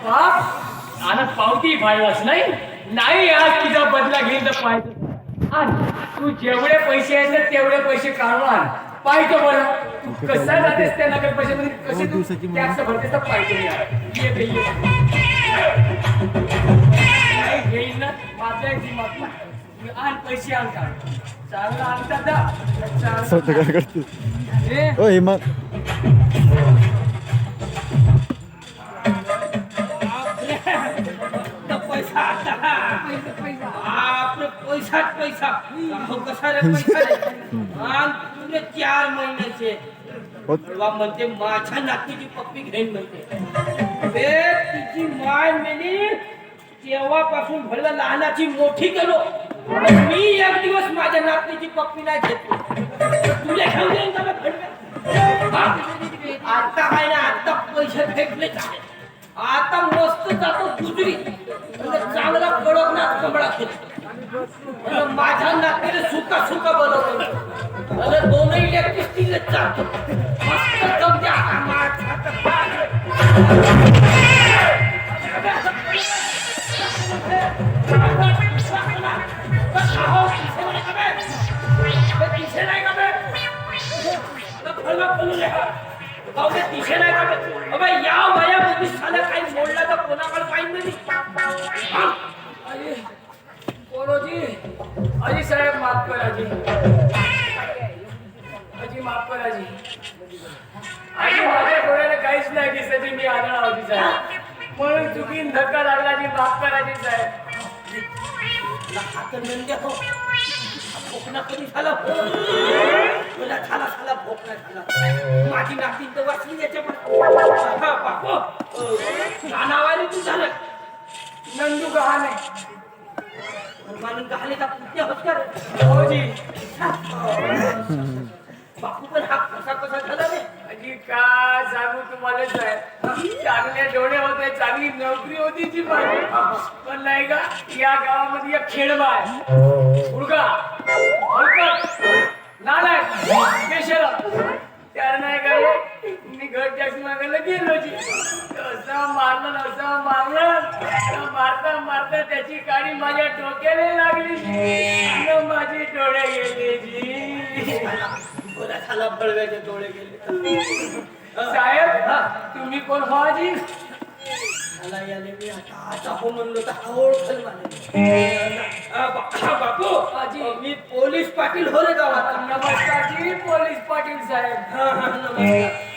बाप आणि पावती फाडलास नाही नाही आज तुझा बदला घेईन तर पाहिजे आणि तू जेवढे पैसे आहेत ना तेवढे पैसे काढवा पाहिजे बरं तू कसा जातेस त्या नगर पैशामध्ये कसे तू टॅक्स भरतेस तर पाहिजे घेईन ना माझ्या जिमात आण पैसे आण का चांगला आणतात पैसाच पैसा कसा रे पैसा रे तुझे 4 महिन्याचे म्हणते माझ्या नातीची पप्पी घेईन म्हणते ते तिची माय मेली तेव्हापासून भरला लहानाची मोठी केलो मी एक दिवस माझ्या नातीची पप्पी नाही घेतली तुला घेऊन येईन का आता आहे ना आता पैसे फेकले आता मस्त जातो गुजरी चांगला कडक ना कमळा घेतो माझ्या नातीने सुका सुका बनवलं आणि दोनही इलेक्ट्रिसिटीने चालतो मस्त जमते आता माझा या वयामध्ये साला काही मोडला तर कोणाकडे पाहिजे बोलोजी अजी साहेब माफ करा जी अजी माफ करा जी आजी माझ्या डोळ्याला काहीच नाही दिसायची मी आला होती साहेब म्हणून चुकीन धक्का लागला जी माफ करा जी साहेब भोकना कधी झाला तुला झाला भोकना झाला माझी नाती तर वाचली याच्या बापू नावाने तू झालं नंदू गहाणे म्हणून गहाणेचा पुत्या होत होजी बापू पण हा कसा झाला रे अजी का सांगू तुम्हाला साहेब चांगले डोळे होते चांगली नोकरी होती जी माझी पण नाही का या गावामध्ये एक खेळबा आहे मुलगा हलकट नालायक बेशरम त्याला नाही का मी घर टॅक्स मागायला गेलो जी असं मारलं मारता त्याची गाडी माझ्या डोक्याला लागली जी माझे डोळे गेले जी झाला बळव्याचे डोळे गेले साहेब तुम्ही कोण व्हा जी याले मी आता हो म्हणलो तर हा ओळखल बापू आजी मी पोलीस पाटील हो रे गावात नमस्कार जी पोलीस पाटील साहेब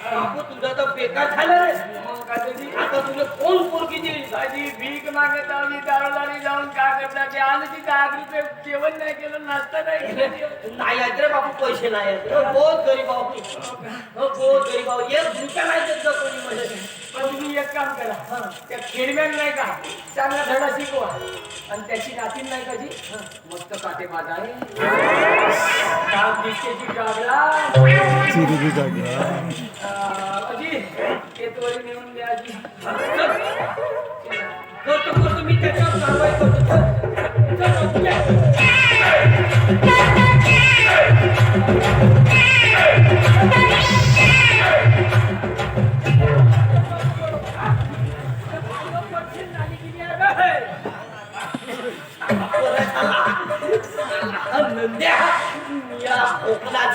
बापू तुझा तर बेकार झाला रे मग का जी आता तुला कोण पोरगी दिली आजी भीक मागत आली दारोदारी जाऊन का करता ते आणि ती 10 रुपये जेवण नाही केलं नाश्ता नाही केलं नाही आहेत रे बापू पैसे नाही आहेत बहुत गरीब आहो बहुत गरीब आहो एक रुपया नाही देत जा कोणी मध्ये पण तुम्ही एक काम करा त्या खेडम्यान नाही का चांगला धडा शिकवा आणि त्याची नातीन नाही का जी मस्त काटे माझा आहे काम दिसतेची गागला अजी ते तोरी नेऊन द्या जी करतो मी त्याच्यावर कारवाई करतो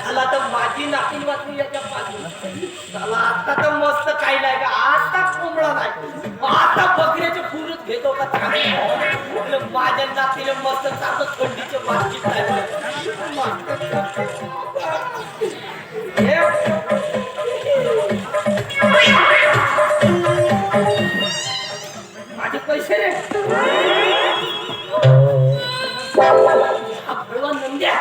झाला तर माझी नाती वाचली याच्या बाजूला आता तर मस्त काही नाही का आता कोंबडा नाही आता बकऱ्याचे फुलच घेतो का माझ्या नातीला मस्त चालतं थंडीचे बातचीत माझे पैसे रे नंद्या